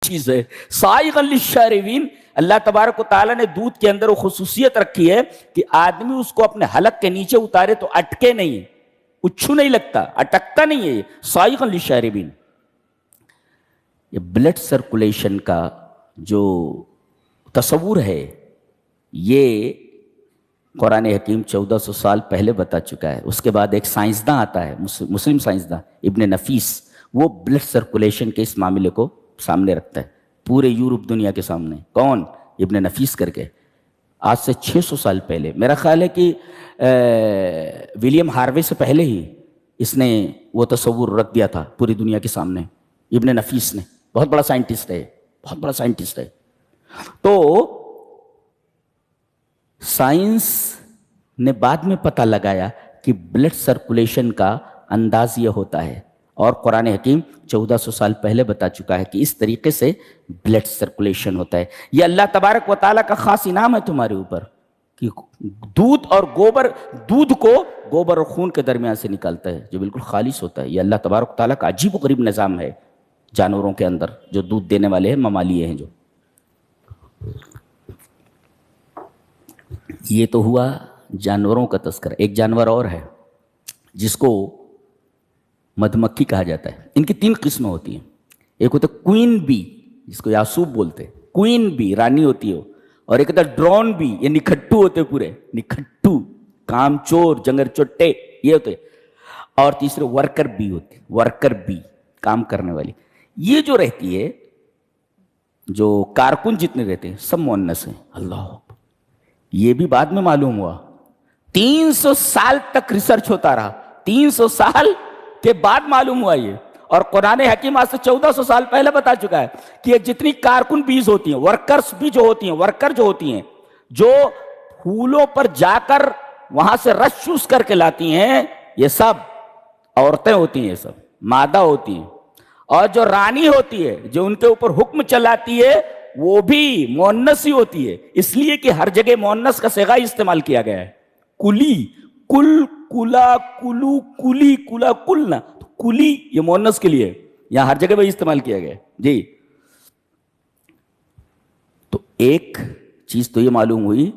چیز ہے. سائغا للشاربین، اللہ تبارک و تعالیٰ نے دودھ کے اندر وہ خصوصیت رکھی ہے کہ آدمی اس کو اپنے حلق کے نیچے اتارے تو اٹکے نہیں، اچھو نہیں لگتا، اٹکتا نہیں ہے. سائغا للشاربین. یہ بلڈ سرکولیشن کا جو تصور ہے یہ قرآن حکیم 1400 سال پہلے بتا چکا ہے. اس کے بعد ایک سائنسداں آتا ہے، مسلم سائنسداں ابن نفیس، وہ بلڈ سرکولیشن کے اس معاملے کو سامنے رکھتا ہے پورے یورپ دنیا کے سامنے. کون؟ ابن نفیس کر کے. آج سے 600 سال پہلے. میرا خیال ہے کہ ولیم ہاروے سے پہلے ہی اس نے وہ تصور رکھ دیا تھا پوری دنیا کے سامنے. ابن نفیس نے، بہت بڑا سائنٹسٹ ہے، بہت بڑا سائنٹسٹ ہے. تو سائنس نے بعد میں پتہ لگایا کہ بلڈ سرکولیشن کا انداز یہ ہوتا ہے، اور قرآن حکیم 1400 سال پہلے بتا چکا ہے کہ اس طریقے سے بلڈ سرکولیشن ہوتا ہے. یہ اللہ تبارک و تعالیٰ کا خاص انعام ہے تمہارے اوپر کہ دودھ اور گوبر، دودھ کو گوبر اور خون کے درمیان سے نکالتا ہے جو بالکل خالص ہوتا ہے. یہ اللہ تبارک و تعالیٰ کا عجیب و غریب نظام ہے جانوروں کے اندر جو دودھ دینے والے ہیں، ممالیے ہیں جو. یہ تو ہوا جانوروں کا تذکرہ. ایک جانور اور ہے جس کو مدھ مکھی کہا جاتا ہے. ان کی 3 قسمیں ہوتی ہیں. ایک ہوتا ہے کوئین بی، جس کو یاسوب بولتے ہیں، کوئین بی رانی ہوتی ہے. اور ایک ہوتا ہے ڈرون بی، یہ نکھٹو ہوتے پورے، نکھٹو، کام چور، جنگر چٹے یہ ہوتے. اور تیسرے ورکر بی ہوتی، ورکر بی کام کرنے والی. یہ جو رہتی ہے، جو کارکن جتنے رہتے ہیں سب مؤنث ہیں. اللہ، یہ بھی بعد میں معلوم ہوا. 300 سال تک ریسرچ ہوتا رہا، 300 سال کے بعد معلوم ہوا یہ. اور قرآن حکیم آج سے 1400 سال پہلے بتا چکا ہے کہ یہ جتنی کارکن بیز ہوتی ہیں، ورکرز بھی جو ہوتی ہیں، ورکر جو ہوتی ہیں، جو پھولوں پر جا کر وہاں سے رس چوس کر کے لاتی ہیں، یہ سب عورتیں ہوتی ہیں، یہ سب مادہ ہوتی ہیں. اور جو رانی ہوتی ہے، جو ان کے اوپر حکم چلاتی ہے، وہ بھی مؤنث ہی ہوتی ہے. اس لیے کہ ہر جگہ مؤنث کا صیغہ استعمال کیا گیا ہے. کلی، کل، کلا، کلو، کلی، کلا، کلنا. کلی یہ مؤنث کے لیے، یہاں ہر جگہ وہی استعمال کیا گیا ہے. جی، تو ایک چیز تو یہ معلوم ہوئی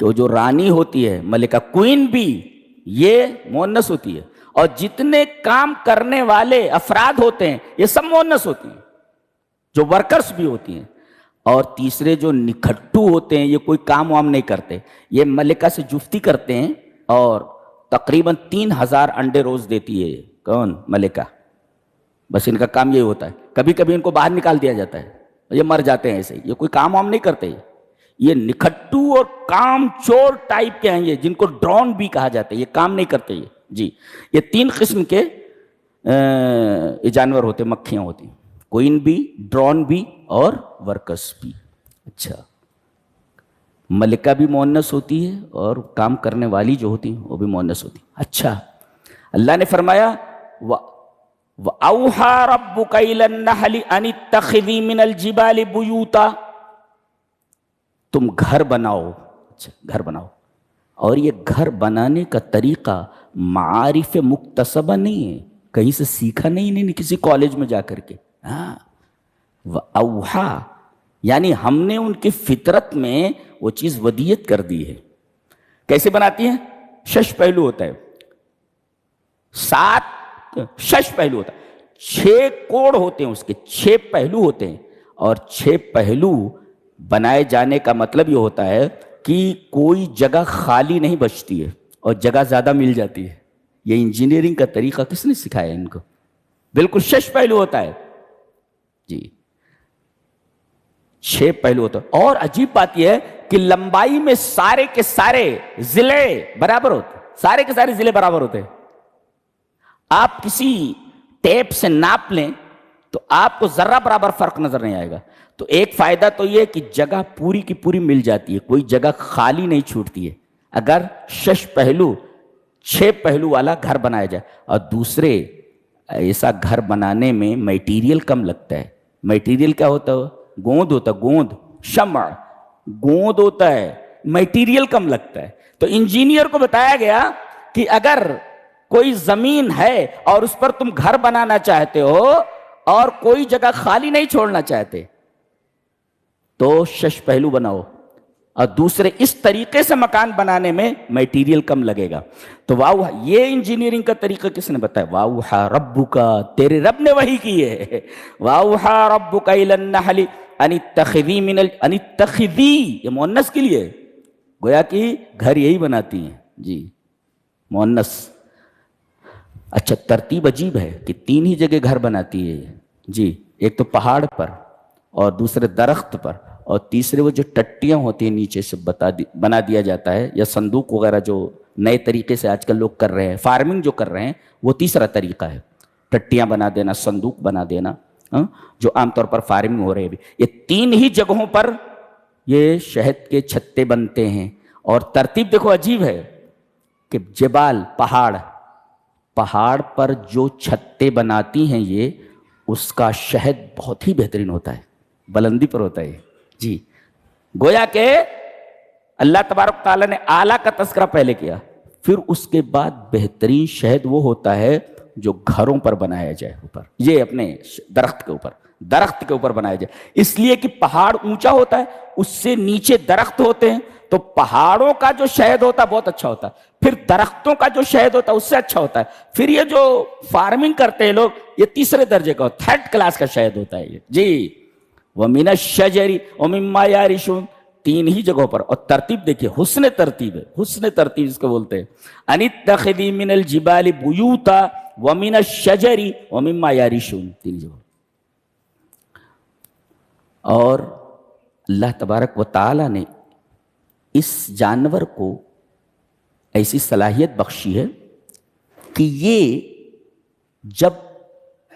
کہ وہ جو رانی ہوتی ہے، ملکہ کوئین بھی، یہ مؤنث ہوتی ہے. اور جتنے کام کرنے والے افراد ہوتے ہیں یہ سب مؤنث ہوتی ہیں، جو ورکرز بھی ہوتی ہیں. اور تیسرے جو نکھٹو ہوتے ہیں، یہ کوئی کام وام نہیں کرتے، یہ ملکہ سے جفتی کرتے ہیں اور تقریباً 3000 انڈے روز دیتی ہے. کون؟ ملکہ. بس ان کا کام یہی ہوتا ہے. کبھی کبھی ان کو باہر نکال دیا جاتا ہے، یہ مر جاتے ہیں ایسے. یہ کوئی کام وام نہیں کرتے. یہ نکھٹو اور کام چور ٹائپ کے ہیں یہ، جن کو ڈرون بھی کہا جاتا ہے. یہ کام نہیں کرتے یہ. جی، یہ 3 قسم کے جانور ہوتے، مکھیاں ہوتی ہیں، کوئین بھی، ڈرون بھی اور ورکرز بھی. اچھا، ملکہ بھی مؤنث ہوتی ہے اور کام کرنے والی جو ہوتی ہیں وہ بھی مؤنث ہوتی ہیں. اچھا، اللہ نے فرمایا وَأَوْحَى رَبُّكَ إِلَى النَّحْلِ أَنِ اتَّخِذِي مِنَ الْجِبَالِ بُيُوتًا. تم گھر بناؤ. اچھا، گھر بناؤ. اور یہ گھر بنانے کا طریقہ معارف مکتسبہ نہیں ہے، کہیں سے سیکھا نہیں کسی کالج میں جا کر کے. ہاں، وَأَوْحَى یعنی ہم نے ان کی فطرت میں وہ چیز ودیت کر دی ہے. کیسے بناتی ہیں؟ 6 پہلو ہوتا ہے، 6 پہلو ہوتا ہے. 6 کوڑ ہوتے ہیں اس کے، 6 پہلو ہوتے ہیں. اور 6 پہلو بنائے جانے کا مطلب یہ ہوتا ہے کہ کوئی جگہ خالی نہیں بچتی ہے اور جگہ زیادہ مل جاتی ہے. یہ انجینئرنگ کا طریقہ کس نے سکھایا ان کو؟ بالکل 6 پہلو ہوتا ہے. جی، 6 پہلو ہوتا ہے. اور عجیب بات یہ ہے کہ لمبائی میں سارے کے سارے ضلع برابر ہوتے، سارے کے سارے ضلع برابر ہوتے ہیں. آپ کسی ٹیپ سے ناپ لیں تو آپ کو ذرہ برابر فرق نظر نہیں آئے گا. تو ایک فائدہ تو یہ کہ جگہ پوری کی پوری مل جاتی ہے، کوئی جگہ خالی نہیں چھوٹتی ہے اگر 6 پہلو والا گھر بنایا جائے. اور دوسرے، ایسا گھر بنانے میں میٹیریل کم لگتا ہے. میٹیریل کیا ہوتا ہے؟ گوند ہوتا ہے، گوند، شمع، گوند ہوتا ہے، میٹیریل کم لگتا ہے. تو انجینئر کو بتایا گیا کہ اگر کوئی زمین ہے اور اس پر تم گھر بنانا چاہتے ہو اور کوئی جگہ خالی نہیں چھوڑنا چاہتے، تو شش پہلو بناؤ، اور دوسرے اس طریقے سے مکان بنانے میں میٹیریل کم لگے گا. تو واؤ، یہ انجینئرنگ کا طریقہ کس نے بتایا؟ واؤحا ربک، تیرے رب نے وحی کی ہے. واؤحا ربک الی النحل ان اتخذی ان اتخذی، یہ مؤنث کے لیے، گویا کہ گھر یہی بناتی ہیں جی، مؤنث. اچھا ترتیب عجیب ہے کہ 3 ہی جگہ گھر بناتی ہے جی، ایک تو پہاڑ پر، اور دوسرے درخت پر، اور تیسرے وہ جو ٹٹیاں ہوتی ہیں نیچے سے بنا دیا جاتا ہے، یا صندوق وغیرہ جو نئے طریقے سے آج کل لوگ کر رہے ہیں، فارمنگ جو کر رہے ہیں، وہ تیسرا طریقہ ہے، ٹٹیاں بنا دینا، صندوق بنا دینا، جو عام طور پر فارمنگ ہو رہے ہیں. یہ 3 ہی جگہوں پر یہ شہد کے چھتے بنتے ہیں. اور ترتیب دیکھو عجیب ہے کہ جبال، پہاڑ پر جو چھتے بناتی ہیں یہ، اس کا شہد بہت ہی بہترین ہوتا ہے، بلندی پر ہوتا ہے جی. گویا کہ اللہ تبارک تعالیٰ نے اعلیٰ کا تذکرہ پہلے کیا، پھر اس کے بعد بہترین شہد وہ ہوتا ہے جو گھروں پر بنایا جائے، اوپر یہ اپنے درخت کے اوپر بنایا جائے. اس لیے کہ پہاڑ اونچا ہوتا ہے، اس سے نیچے درخت ہوتے ہیں، تو پہاڑوں کا جو شہد ہوتا ہے بہت اچھا ہوتا ہے، پھر درختوں کا جو شہد ہوتا ہے اس سے اچھا ہوتا ہے. پھر یہ جو فارمنگ کرتے ہیں لوگ، یہ تیسرے درجے کا، 3rd کلاس کا شہد ہوتا ہے یہ جی. وَمِنَ الشَّجَرِ وَمِمَّا يَعْرِشُونَ، 3 ہی جگہوں پر. اور ترتیب دیکھیے، حسن ترتیب ہے، حسن ترتیب اس کو بولتے ہیں. أَنِ اتَّخِذِي مِنَ الْجِبَالِ بُيُوتًا وَمِنَ الشَّجَرِ وَمِمَّا يَعْرِشُونَ، 3 جگہوں. اور اللہ تبارک و تعالی نے اس جانور کو ایسی صلاحیت بخشی ہے کہ یہ جب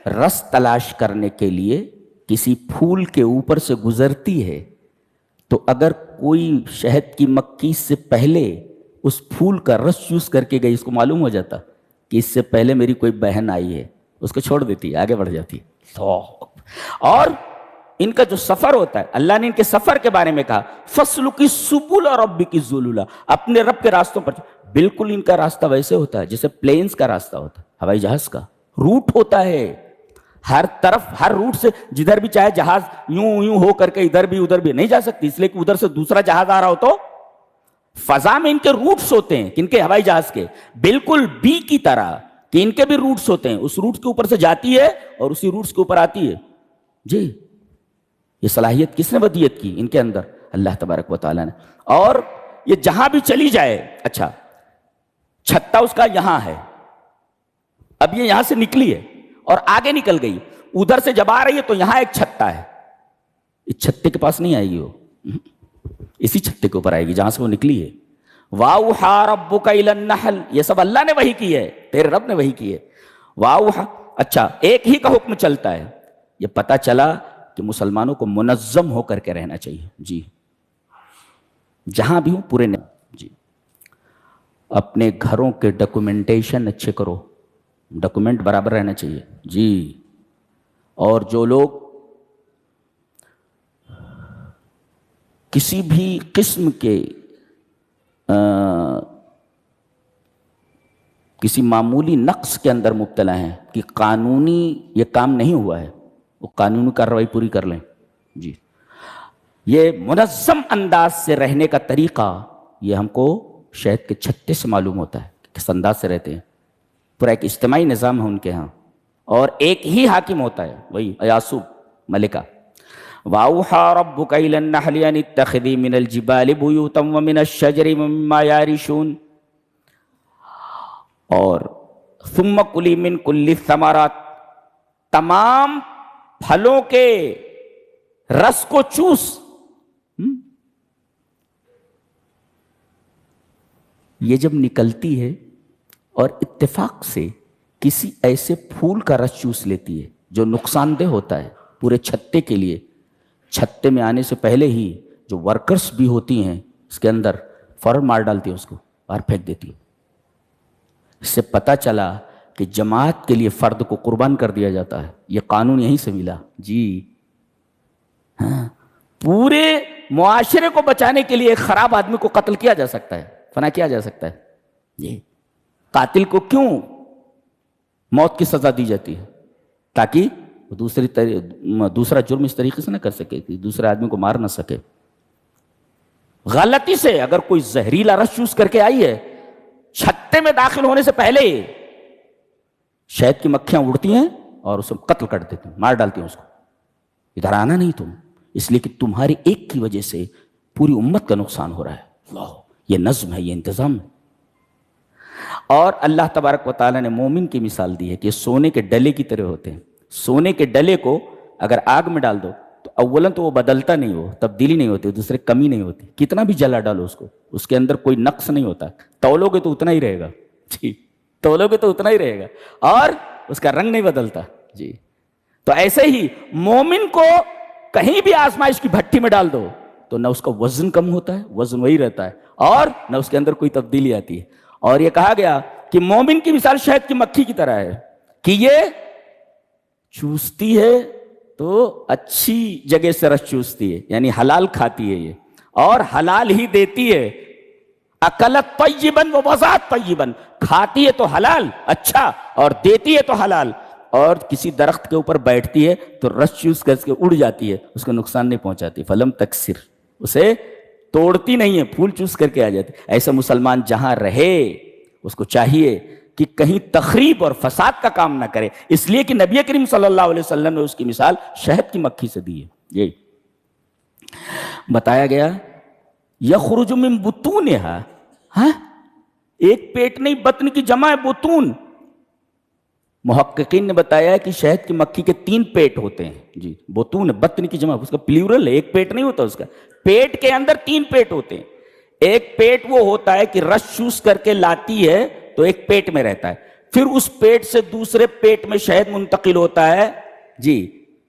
رس تلاش کرنے کے لیے کسی پھول کے اوپر سے گزرتی ہے، تو اگر کوئی شہد کی مکھی سے پہلے اس پھول کا رس چوس کر کے گئی، اس کو معلوم ہو جاتا کہ اس سے پہلے میری کوئی بہن آئی ہے، اس کو چھوڑ دیتی ہے، آگے بڑھ جاتی ہے. اور ان کا جو سفر ہوتا ہے، اللہ نے ان کے سفر کے بارے میں کہا فَاسْلُكِ السُّبُلَ رَبِّكِ ذُلُلًا، اپنے رب کے راستوں پر. بالکل ان کا راستہ ویسے ہوتا ہے جیسے پلینز کا راستہ ہوتا ہے، ہوائی جہاز کا روٹ ہوتا ہے. ہر طرف، ہر روٹ سے جدھر بھی چاہے جہاز یوں ہو کر کے ادھر بھی ادھر بھی نہیں جا سکتی، اس لیے کہ ادھر سے دوسرا جہاز آ رہا ہو تو فضا میں ان کے روٹس ہوتے ہیں. ان کے ہوائی جہاز کے بالکل بی کی طرح کہ ان کے بھی روٹس ہوتے ہیں، اس روٹ کے اوپر سے جاتی ہے اور اسی روٹس کے اوپر آتی ہے جی. یہ صلاحیت کس نے ودیت کی ان کے اندر؟ اللہ تبارک و تعالیٰ نے. اور یہ جہاں بھی چلی جائے، اچھا چھتا اس کا یہاں ہے، اب یہ یہاں سے نکلی ہے اور آگے نکل گئی، ادھر سے جب آ رہی ہے تو یہاں ایک چھتا ہے، اس چھتے کے پاس نہیں آئے گی، وہ اسی چھتے کے اوپر آئے گی جہاں سے وہ نکلی ہے. وَأَوْحَىٰ رَبُّكَ إِلَى النَّحْلِ، یہ سب اللہ نے وحی کی ہے، تیرے رب نے وحی کی ہے. اچھا ایک ہی کا حکم چلتا ہے. یہ پتا چلا کہ مسلمانوں کو منظم ہو کر کے رہنا چاہیے جی، جہاں بھی ہوں پورے جی. اپنے گھروں کے ڈاکومنٹیشن اچھے کرو، ڈاکومنٹ برابر رہنا چاہیے جی. اور جو لوگ کسی بھی قسم کے کسی معمولی نقص کے اندر مبتلا ہیں کہ قانونی یہ کام نہیں ہوا ہے، وہ قانونی کارروائی پوری کر لیں جی. یہ منظم انداز سے رہنے کا طریقہ یہ ہم کو شہد کے چھتے سے معلوم ہوتا ہے کہ کس انداز سے رہتے ہیں. پورا ایک اجتماعی نظام ہے ان کے ہاں، اور ایک ہی حاکم ہوتا ہے، وہی یعصوب ملکہ. وَأَوْحَىٰ رَبُّكَ إِلَى النَّحْلِ أَنِ اتَّخِذِي مِنَ الْجِبَالِ بُيُوتًا وَمِنَ الشَّجَرِ وَمِمَّا يَعْرِشُونَ. اور ثُمَّ كُلِي مِن كُلِّ الثَّمَرَاتِ، تمام پھلوں کے رس کو چوس. یہ جب نکلتی ہے اور اتفاق سے کسی ایسے پھول کا رس چوس لیتی ہے جو نقصان دہ ہوتا ہے پورے چھتے کے لیے، چھتے میں آنے سے پہلے ہی جو ورکرز بھی ہوتی ہیں اس کے اندر فوراً مار ڈالتی ہے، اس کو باہر پھینک دیتی ہے. اس سے پتہ چلا کہ جماعت کے لیے فرد کو قربان کر دیا جاتا ہے. یہ قانون یہیں سے ملا جی. ہاں، پورے معاشرے کو بچانے کے لیے ایک خراب آدمی کو قتل کیا جا سکتا ہے، فنا کیا جا سکتا ہے جی. قاتل کو کیوں موت کی سزا دی جاتی ہے؟ تاکہ وہ دوسرا جرم اس طریقے سے نہ کر سکے کہ دوسرے آدمی کو مار نہ سکے. غلطی سے اگر کوئی زہریلا رس چوس کر کے آئی ہے، چھتے میں داخل ہونے سے پہلے شہد کی مکھیاں اڑتی ہیں اور اسے قتل کر دیتی ہیں، مار ڈالتی ہیں اس کو. ادھر آنا نہیں تم، اس لیے کہ تمہاری ایک کی وجہ سے پوری امت کا نقصان ہو رہا ہے. اللہ، یہ نظم ہے، یہ انتظام ہے. اور اللہ تبارک و تعالیٰ نے مومن کی مثال دی ہے کہ سونے کے ڈلے کی طرح ہوتے ہیں. سونے کے ڈلے کو اگر آگ میں ڈال دو تو اولاً تو وہ بدلتا نہیں، ہو تبدیلی نہیں ہوتی، دوسرے کمی نہیں ہوتی. کتنا بھی جلا ڈالو اس کو، اس کے اندر کوئی نقص نہیں ہوتا. تولو گے تو اتنا ہی رہے گا جی، تولو گے تو اتنا ہی رہے گا اور اس کا رنگ نہیں بدلتا جی. تو ایسے ہی مومن کو کہیں بھی آزمائش کی بھٹی میں ڈال دو تو نہ اس کا وزن کم ہوتا ہے، وزن وہی رہتا ہے، اور نہ اس کے اندر کوئی تبدیلی آتی ہے. اور یہ کہا گیا کہ مومن کی مثال شہد کی مکھی کی طرح ہے کہ یہ چوستی ہے تو اچھی جگہ سے رس چوستی ہے، یعنی حلال کھاتی ہے یہ اور حلال ہی دیتی ہے. اکلت طیباً و وضعت طیباً، کھاتی ہے تو حلال اچھا اور دیتی ہے تو حلال. اور کسی درخت کے اوپر بیٹھتی ہے تو رس چوس کر کے اڑ جاتی ہے، اس کو نقصان نہیں پہنچاتی. فلم تکسر، اسے توڑتی نہیں ہے، پھول چوس کر کے آ جاتی. ایسا مسلمان جہاں رہے اس کو چاہیے کہ کہیں تخریب اور فساد کا کام نہ کرے، اس لیے کہ نبی کریم صلی اللہ علیہ وسلم نے اس کی مثال شہد کی مکھی سے دی ہے. یہ بتایا گیا یخرج من بطونہا، ہاں ایک پیٹ نہیں، بطن کی جمع ہے بطون. محققین نے بتایا کہ شہد کی مکھی کے 3 پیٹ ہوتے ہیں جی. بطون بطن کی جمع، اس کا پلیورل ہے، ایک پیٹ نہیں ہوتا اس کا. پیٹ کے اندر 3 پیٹ ہوتے ہیں. ایک پیٹ وہ ہوتا ہے کہ رس چوس کر کے لاتی ہے تو ایک پیٹ میں رہتا ہے، پھر اس پیٹ سے دوسرے پیٹ میں شہد منتقل ہوتا ہے جی،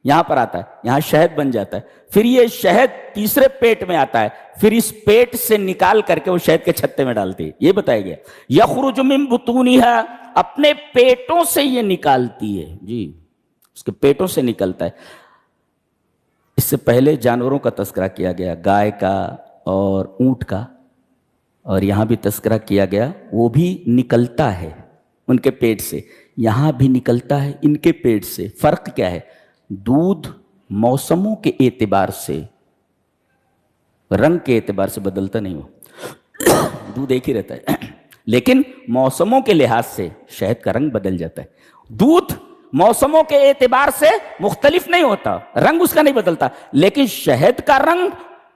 یہاں پر آتا ہے، یہاں شہد بن جاتا ہے. پھر یہ شہد تیسرے پیٹ میں آتا ہے، پھر اس پیٹ سے نکال کر کے وہ شہد کے چھتے میں ڈالتی ہے. یہ بتایا گیا یخرج من بطونہا، اپنے پیٹوں سے یہ نکالتی ہے جی، اس کے پیٹوں سے نکلتا ہے. اس سے پہلے جانوروں کا تذکرہ کیا گیا، گائے کا اور اونٹ کا، اور یہاں بھی تذکرہ کیا گیا وہ بھی نکلتا ہے ان کے پیٹ سے، یہاں بھی نکلتا ہے ان کے پیٹ سے. فرق کیا ہے؟ دودھ موسموں کے اعتبار سے، رنگ کے اعتبار سے بدلتا نہیں ہو، دودھ ایک ہی رہتا ہے، لیکن موسموں کے لحاظ سے شہد کا رنگ بدل جاتا ہے. دودھ موسموں کے اعتبار سے مختلف نہیں ہوتا، رنگ اس کا نہیں بدلتا، لیکن شہد کا رنگ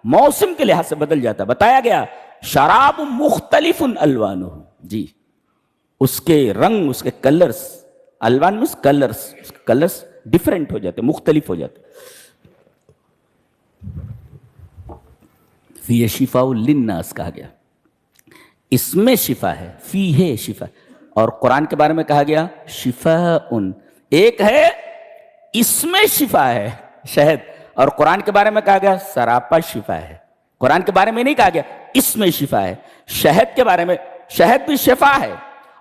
موسم کے لحاظ سے بدل جاتا ہے. بتایا گیا شراب مختلف الوانہ جی، اس کے رنگ، اس کے کلرز، الوان میں کلرز ڈیفرنٹ ہو جاتے، مختلف ہو جاتے. فی شفاء للناس کہا گیا، اس میں شفا ہے، فی ہے شفا. اور قرآن کے بارے میں کہا گیا شفاء، ایک ہے اس میں شفا ہے شہد، اور قرآن کے بارے میں کہا گیا سراپا شفا ہے. قرآن کے بارے میں نہیں کہا گیا اس میں شفا ہے. شہد کے بارے میں، شہد بھی شفا ہے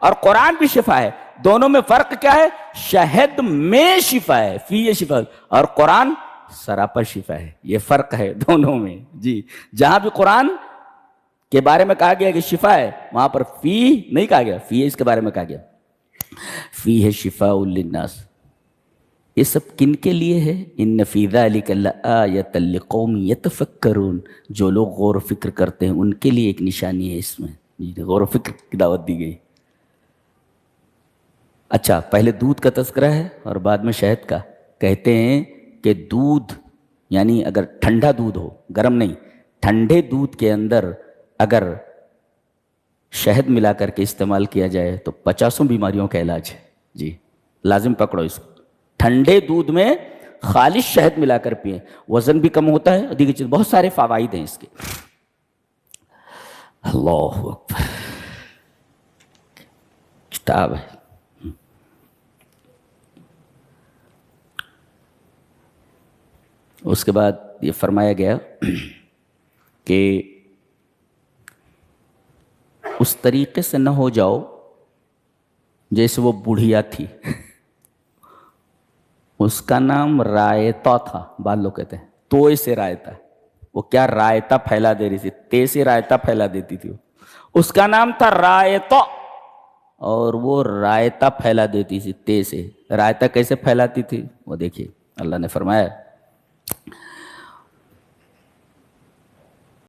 اور قرآن بھی شفا ہے، دونوں میں فرق کیا ہے؟ شہد میں شفا ہے، فی شفا، اور قرآن سراپا شفا ہے. یہ فرق ہے دونوں میں جی. جہاں بھی قرآن کے بارے میں کہا گیا کہ شفا ہے، وہاں پر فی نہیں کہا گیا، فی اس کے بارے میں کہا گیا فی ہے شفاء للناس. یہ سب کن کے لیے ہے؟ ان فی ذلک لآیۃ لقوم یتفکرون، جو لوگ غور و فکر کرتے ہیں ان کے لیے ایک نشانی ہے اس میں. غور و فکر کی دعوت دی گئی. اچھا، پہلے دودھ کا تذکرہ ہے اور بعد میں شہد کا. کہتے ہیں کہ دودھ یعنی اگر ٹھنڈا دودھ ہو، گرم نہیں، ٹھنڈے دودھ کے اندر اگر شہد ملا کر کے استعمال کیا جائے تو 50 بیماریوں کا علاج ہے جی. لازم پکڑو اس کو. ٹھنڈے دودھ میں خالص شہد ملا کر پئیں، وزن بھی کم ہوتا ہے، دیگر چیز، بہت سارے فوائد ہیں اس کے. اللہ اکبر، کتاب ہے. اس کے بعد یہ فرمایا گیا کہ اس طریقے سے نہ ہو جاؤ جیسے وہ بڑھیا تھی. اس کا نام رائتا تھا، بعض لوگ کہتے ہیں توئے سے رائتا. وہ کیا رائتا پھیلا دے رہی تھی، تے سے رائتا پھیلا دیتی تھی. اس کا نام تھا رائتا، اور وہ رائتا پھیلا دیتی تھی تے سے. رائتا کیسے پھیلاتی تھی وہ دیکھیے. اللہ نے فرمایا